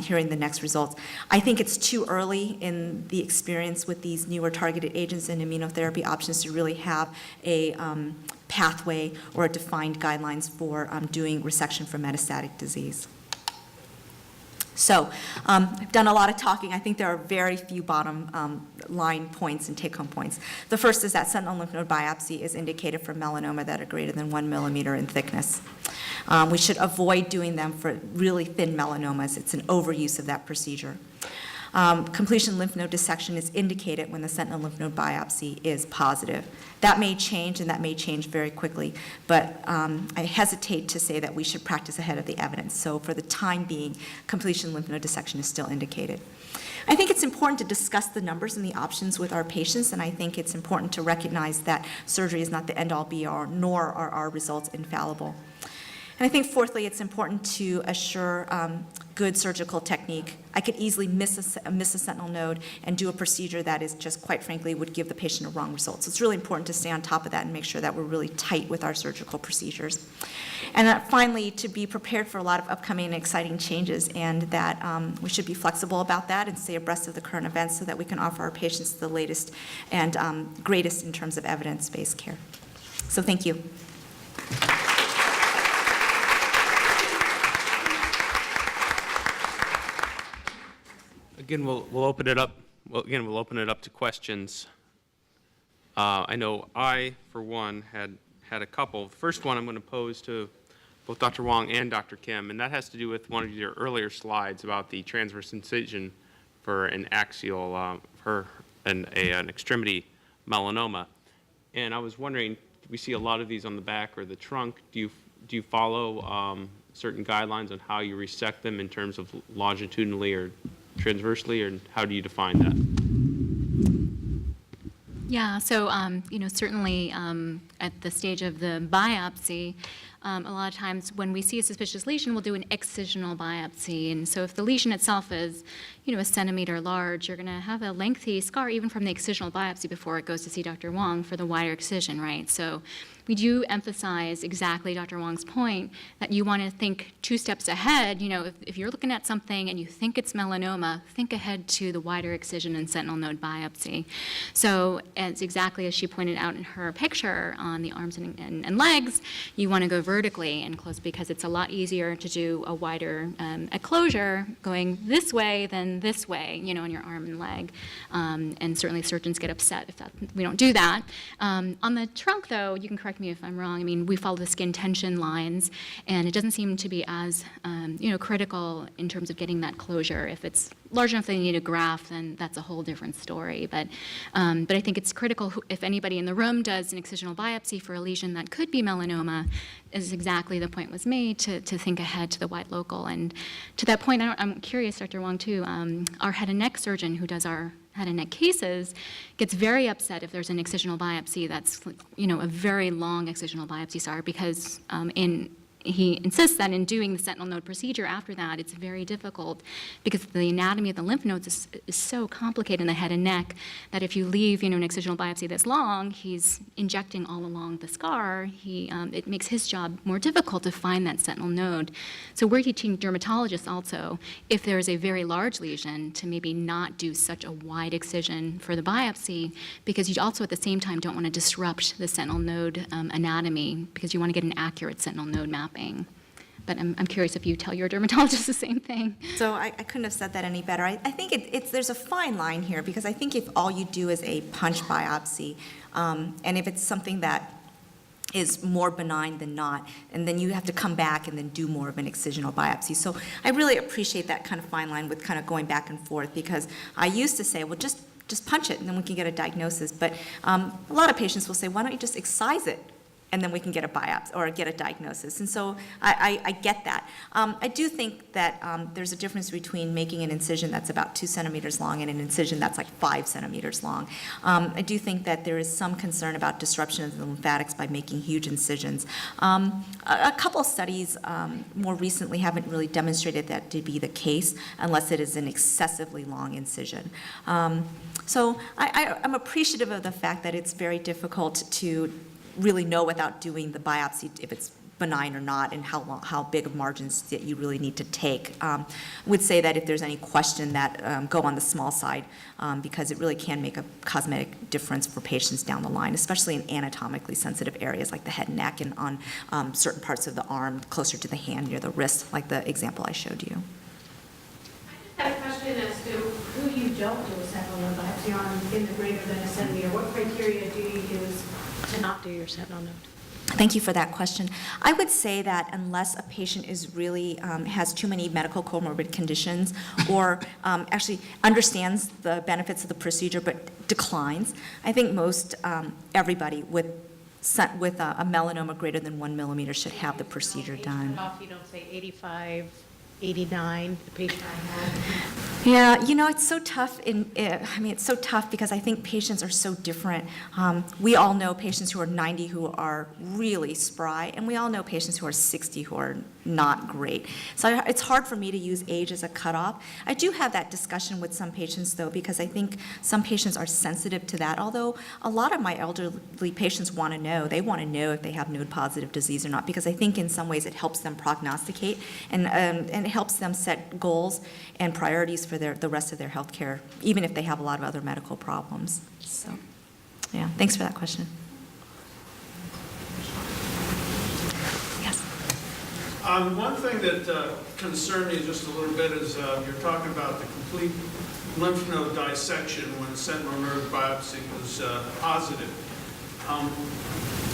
hearing the next results. I think it's too early in the experience with these newer targeted agents and immunotherapy options to really have a pathway or defined guidelines for doing resection for metastatic disease. So I've done a lot of talking. I think there are very few bottom line points and take-home points. The first is that sentinel lymph node biopsy is indicated for melanoma that are greater than 1 millimeter in thickness. We should avoid doing them for really thin melanomas. It's an overuse of that procedure. Completion lymph node dissection is indicated when the sentinel lymph node biopsy is positive. That may change, and that may change very quickly, but I hesitate to say that we should practice ahead of the evidence. So for the time being, completion lymph node dissection is still indicated. I think it's important to discuss the numbers and the options with our patients, and I think it's important to recognize that surgery is not the end-all be-all, nor are our results infallible. And I think fourthly, it's important to assure good surgical technique. I could easily miss a sentinel node and do a procedure that is just, quite frankly, would give the patient a wrong result. So it's really important to stay on top of that and make sure that we're really tight with our surgical procedures. And finally, to be prepared for a lot of upcoming and exciting changes, and that we should be flexible about that and stay abreast of the current events so that we can offer our patients the latest and greatest in terms of evidence-based care. So thank you. Again, we'll open it up. Well, again, we'll open it up to questions. I know I, for one, had a couple. The first one I'm going to pose to both Dr. Wong and Dr. Kim, and that has to do with one of your earlier slides about the transverse incision for an axial, for an extremity melanoma. And I was wondering, we see a lot of these on the back or the trunk. Do you follow certain guidelines on how you resect them in terms of longitudinally or transversely, or how do you define that? Yeah, so certainly at the stage of the biopsy, a lot of times when we see a suspicious lesion, we'll do an excisional biopsy. And so if the lesion itself is, a centimeter large, you're going to have a lengthy scar even from the excisional biopsy before it goes to see Dr. Wong for the wider excision, right? So we do emphasize exactly Dr. Wong's point that you want to think 2 steps ahead. If you're looking at something and you think it's melanoma, think ahead to the wider excision and sentinel node biopsy. So as exactly as she pointed out in her picture on the arms and legs, you want to go vertically and close because it's a lot easier to do a wider closure going this way than this way, on your arm and leg. And certainly surgeons get upset if we don't do that. On the trunk, though, you can correct me if I'm wrong. I mean, we follow the skin tension lines, and it doesn't seem to be as, critical in terms of getting that closure. If it's large enough they need a graft, then that's a whole different story. But I think it's critical if anybody in the room does an excisional biopsy for a lesion that could be melanoma, is exactly the point was made to think ahead to the wide local. And to that point, I'm curious, Dr. Wong, too, our head and neck surgeon who does our head and neck cases gets very upset if there's an excisional biopsy that's, a very long excisional biopsy, because he insists that in doing the sentinel node procedure after that, it's very difficult because the anatomy of the lymph nodes is so complicated in the head and neck that if you leave, an excisional biopsy that's long, he's injecting all along the scar. It makes his job more difficult to find that sentinel node. So we're teaching dermatologists also, if there is a very large lesion, to maybe not do such a wide excision for the biopsy, because you also at the same time don't want to disrupt the sentinel node anatomy, because you want to get an accurate sentinel node map. But I'm curious if you tell your dermatologist the same thing. So I couldn't have said that any better. I think there's a fine line here, because I think if all you do is a punch biopsy, and if it's something that is more benign than not, and then you have to come back and then do more of an excisional biopsy. So I really appreciate that kind of fine line with kind of going back and forth, because I used to say, well, just punch it and then we can get a diagnosis. But a lot of patients will say, why don't you just excise it? And then we can get a biopsy or get a diagnosis. And so I get that. I do think that there's a difference between making an incision that's about 2 centimeters long and an incision that's like 5 centimeters long. I do think that there is some concern about disruption of the lymphatics by making huge incisions. A couple studies more recently haven't really demonstrated that to be the case unless it is an excessively long incision. So I'm appreciative of the fact that it's very difficult to really know without doing the biopsy if it's benign or not, and how big of margins that you really need to take. I would say that if there's any question, that go on the small side, because it really can make a cosmetic difference for patients down the line, especially in anatomically sensitive areas like the head and neck, and on certain parts of the arm closer to the hand near the wrist, like the example I showed you. don't do a sentinel node biopsy on in the greater than a centimeter? What criteria do you use to not do your sentinel node? Thank you for that question. I would say that unless a patient is really has too many medical comorbid conditions or actually understands the benefits of the procedure but declines, I think most everybody with a melanoma greater than 1 millimeter should have the procedure done. You don't say 85, 89, the patient I had. Yeah, you know, it's so tough. It's so tough because I think patients are so different. We all know patients who are 90 who are really spry, and we all know patients who are 60 who are not great. So it's hard for me to use age as a cutoff. I do have that discussion with some patients, though, because I think some patients are sensitive to that, although a lot of my elderly patients want to know. They want to know if they have node-positive disease or not, because I think in some ways it helps them prognosticate and it helps them set goals and priorities for the rest of their health care, even if they have a lot of other medical problems. So, yeah, thanks for that question. Yes. One thing that concerned me just a little bit is you're talking about the complete lymph node dissection when sentinel node biopsy was positive.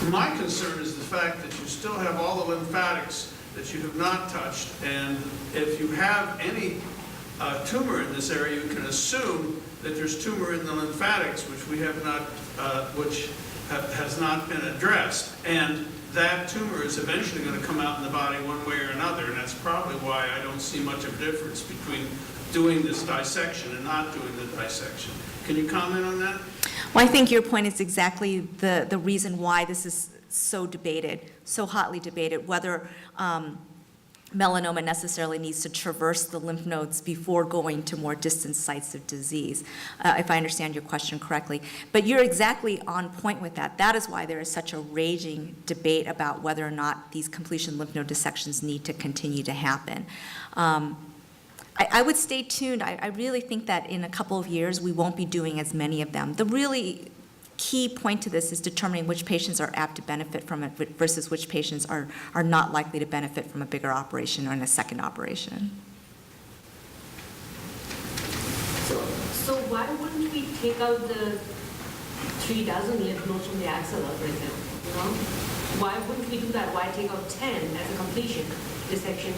My concern is the fact that you still have all the lymphatics that you have not touched, and if you have any tumor in this area, you can assume that there's tumor in the lymphatics, which we have not, has not been addressed, and that tumor is eventually going to come out in the body one way or another, and that's probably why I don't see much of a difference between doing this dissection and not doing the dissection. Can you comment on that? Well, I think your point is exactly the reason why this is so debated, so hotly debated, whether melanoma necessarily needs to traverse the lymph nodes before going to more distant sites of disease, if I understand your question correctly. But you're exactly on point with that. That is why there is such a raging debate about whether or not these completion lymph node dissections need to continue to happen. I would stay tuned. I really think that in a couple of years we won't be doing as many of them. The really key point to this is determining which patients are apt to benefit from it versus which patients are not likely to benefit from a bigger operation or in a second operation. So why wouldn't we take out the 3 dozen lymph nodes from the axilla, for example? You know, why wouldn't we do that? Why take out 10 as a completion dissection?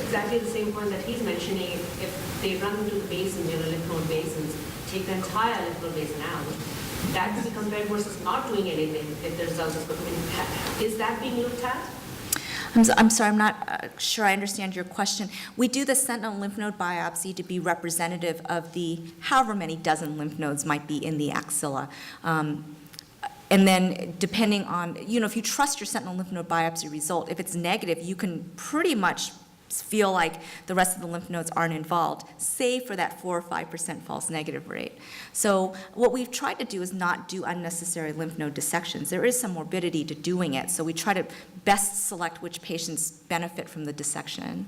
Exactly the same point that he's mentioning. If they run into the basins, lymph node basins, take the entire lymph node basin out. That could be compared versus not doing anything if the results is good. Is that being looked at? I'm sorry, I'm not sure I understand your question. We do the sentinel lymph node biopsy to be representative of the however many dozen lymph nodes might be in the axilla. And then depending on, if you trust your sentinel lymph node biopsy result, if it's negative, you can pretty much feel like the rest of the lymph nodes aren't involved, save for that 4 or 5% false negative rate. So what we've tried to do is not do unnecessary lymph node dissections. There is some morbidity to doing it, so we try to best select which patients benefit from the dissection.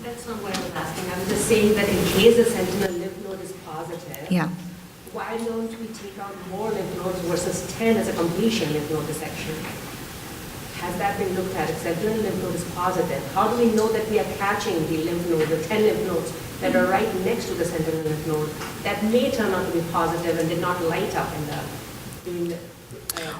That's not what I was asking. I was just saying that in case the sentinel lymph node is positive, Yeah. why don't we take out more lymph nodes versus 10 as a completion lymph node dissection? Has that been looked at? If sentinel lymph node is positive, how do we know that we are catching the lymph node, the 10 lymph nodes that are right next to the sentinel lymph node that may turn out to be positive and did not light up in during the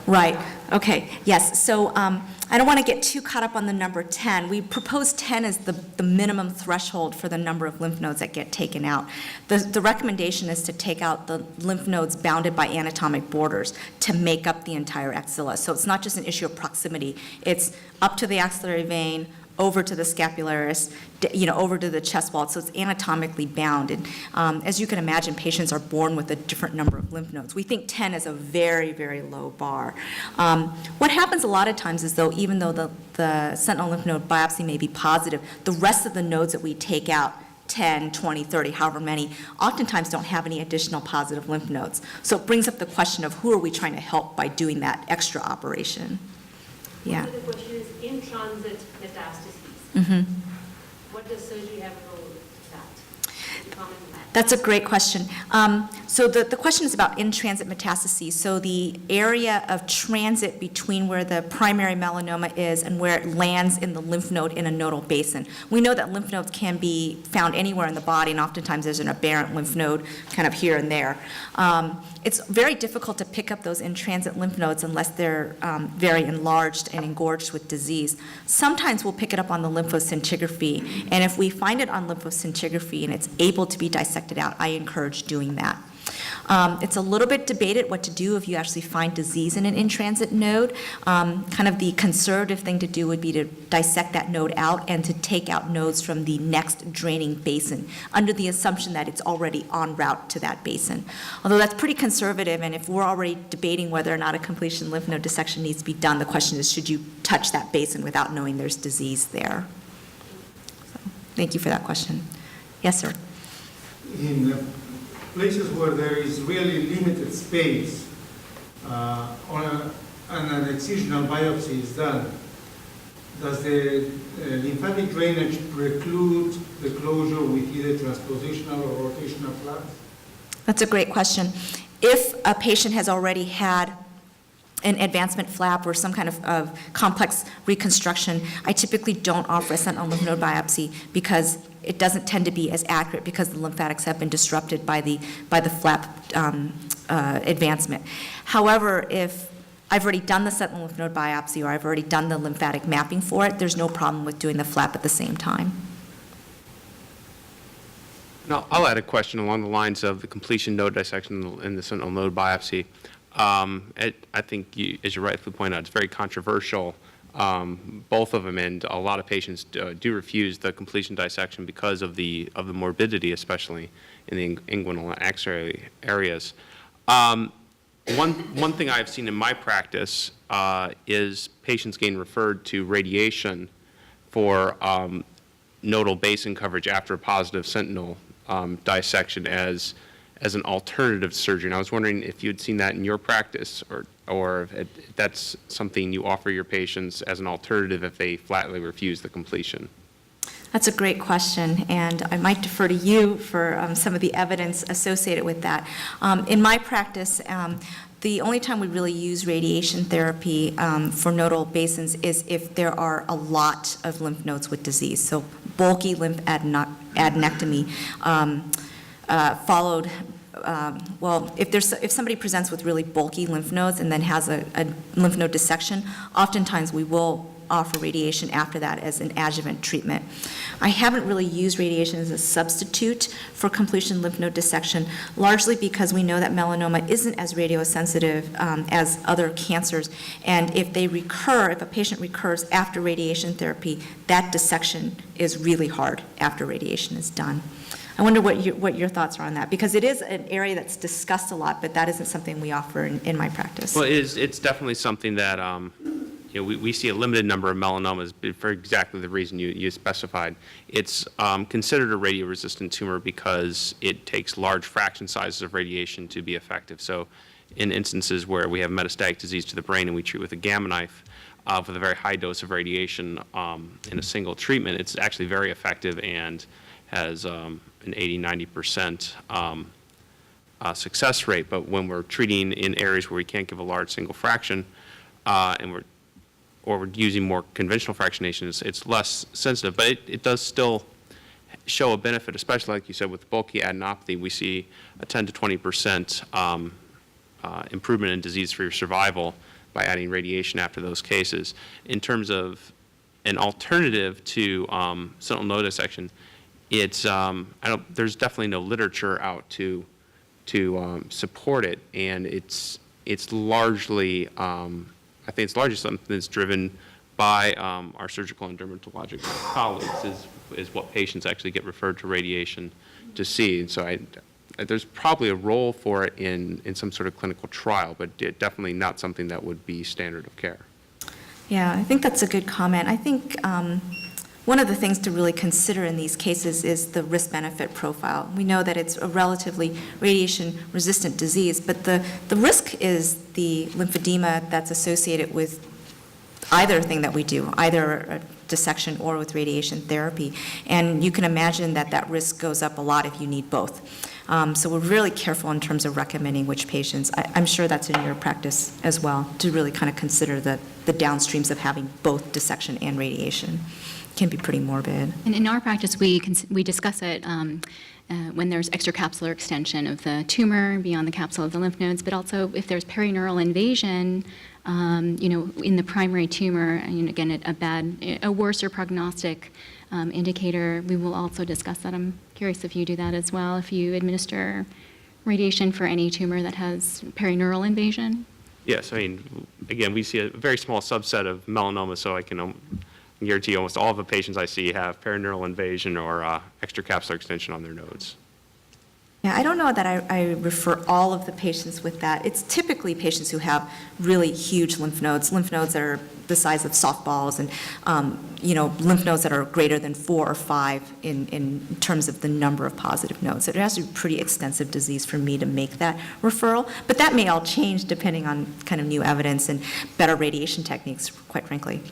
Right. Okay. Yes. So I don't want to get too caught up on the number 10. We propose 10 as the minimum threshold for the number of lymph nodes that get taken out. The recommendation is to take out the lymph nodes bounded by anatomic borders to make up the entire axilla. So it's not just an issue of proximity. It's up to the axillary vein, over to the scapularis, over to the chest wall, so it's anatomically bound. And as you can imagine, patients are born with a different number of lymph nodes. We think 10 is a very, very low bar. What happens a lot of times is, though, even though the sentinel lymph node biopsy may be positive, the rest of the nodes that we take out, 10, 20, 30, however many, oftentimes don't have any additional positive lymph nodes. So it brings up the question of who are we trying to help by doing that extra operation. Yeah. So the question is, in transit metastases, Mm-hmm. what does surgery have a role with that? Could you comment on that? That's a great question. So the question is about in-transit metastases. So the area of transit between where the primary melanoma is and where it lands in the lymph node in a nodal basin. We know that lymph nodes can be found anywhere in the body, and oftentimes there's an aberrant lymph node kind of here and there. It's very difficult to pick up those in-transit lymph nodes unless they're very enlarged and engorged with disease. Sometimes we'll pick it up on the lymphoscintigraphy, and if we find it on lymphoscintigraphy and it's able to be dissected out, I encourage doing that. It's a little bit debated what to do if you actually find disease in an in-transit node. Kind of the conservative thing to do would be to dissect that node out and to take out nodes from the next draining basin under the assumption that it's already en route to that basin. Although that's pretty conservative, and if we're already debating whether or not a completion lymph node dissection needs to be done, the question is, should you touch that basin without knowing there's disease there? So, thank you for that question. Yes, sir. In places where there is really limited space, and an excisional biopsy is done, does the lymphatic drainage preclude the closure with either transpositional or rotational flaps? That's a great question. If a patient has already had an advancement flap or some kind of complex reconstruction, I typically don't offer a sentinel lymph node biopsy because it doesn't tend to be as accurate because the lymphatics have been disrupted by the flap advancement. However, if I've already done the sentinel lymph node biopsy or I've already done the lymphatic mapping for it, there's no problem with doing the flap at the same time. Now, I'll add a question along the lines of the completion node dissection and the sentinel node biopsy. I think, as you rightfully point out, it's very controversial, both of them, and a lot of patients do refuse the completion dissection because of the morbidity, especially in the inguinal and axillary areas. One thing I've seen in my practice is patients getting referred to radiation for nodal basin coverage after a positive sentinel dissection as an alternative surgery. And I was wondering if you had seen that in your practice, or if that's something you offer your patients as an alternative if they flatly refuse the completion. That's a great question, and I might defer to you for some of the evidence associated with that. In my practice, the only time we really use radiation therapy for nodal basins is if there are a lot of lymph nodes with disease, so bulky lymph adenectomy followed. If somebody presents with really bulky lymph nodes and then has a lymph node dissection, oftentimes we will offer radiation after that as an adjuvant treatment. I haven't really used radiation as a substitute for completion lymph node dissection, largely because we know that melanoma isn't as radiosensitive as other cancers, and if a patient recurs after radiation therapy, that dissection is really hard after radiation is done. I wonder what your thoughts are on that, because it is an area that's discussed a lot, but that isn't something we offer in my practice. Well, it's definitely something that we see a limited number of melanomas for exactly the reason you specified. It's considered a radio-resistant tumor because it takes large fraction sizes of radiation to be effective. So in instances where we have metastatic disease to the brain and we treat with a gamma knife with a very high dose of radiation in a single treatment, it's actually very effective and has an 80-90% success rate. But when we're treating in areas where we can't give a large single fraction and we're using more conventional fractionation, it's less sensitive, but it does still show a benefit, especially like you said with bulky adenopathy. We see a 10 to 20% improvement in disease-free survival by adding radiation after those cases. In terms of an alternative to sentinel node dissection, there's definitely no literature out to support it, and it's largely I think it's largely something that's driven by our surgical and dermatologic colleagues is what patients actually get referred to radiation to see. And so there's probably a role for it in some sort of clinical trial, but definitely not something that would be standard of care. Yeah, I think that's a good comment. I think one of the things to really consider in these cases is the risk-benefit profile. We know that it's a relatively radiation-resistant disease, but the risk is the lymphedema that's associated with either thing that we do, either a dissection or with radiation therapy. And you can imagine that risk goes up a lot if you need both. So we're really careful in terms of recommending which patients. I'm sure that's in your practice as well, to really kind of consider the downstreams of having both dissection and radiation. It can be pretty morbid. And in our practice, we discuss it when there's extracapsular extension of the tumor beyond the capsule of the lymph nodes, but also if there's perineural invasion, in the primary tumor, and again, a worser prognostic indicator, we will also discuss that. I'm curious if you do that as well, if you administer radiation for any tumor that has perineural invasion. Yes, I mean, again, we see a very small subset of melanoma, so I can guarantee almost all of the patients I see have perineural invasion or extracapsular extension on their nodes. Yeah, I don't know that I refer all of the patients with that. It's typically patients who have really huge lymph nodes that are the size of softballs, and lymph nodes that are greater than 4 or 5 in terms of the number of positive nodes. So it has to be pretty extensive disease for me to make that referral, but that may all change depending on kind of new evidence and better radiation techniques, quite frankly.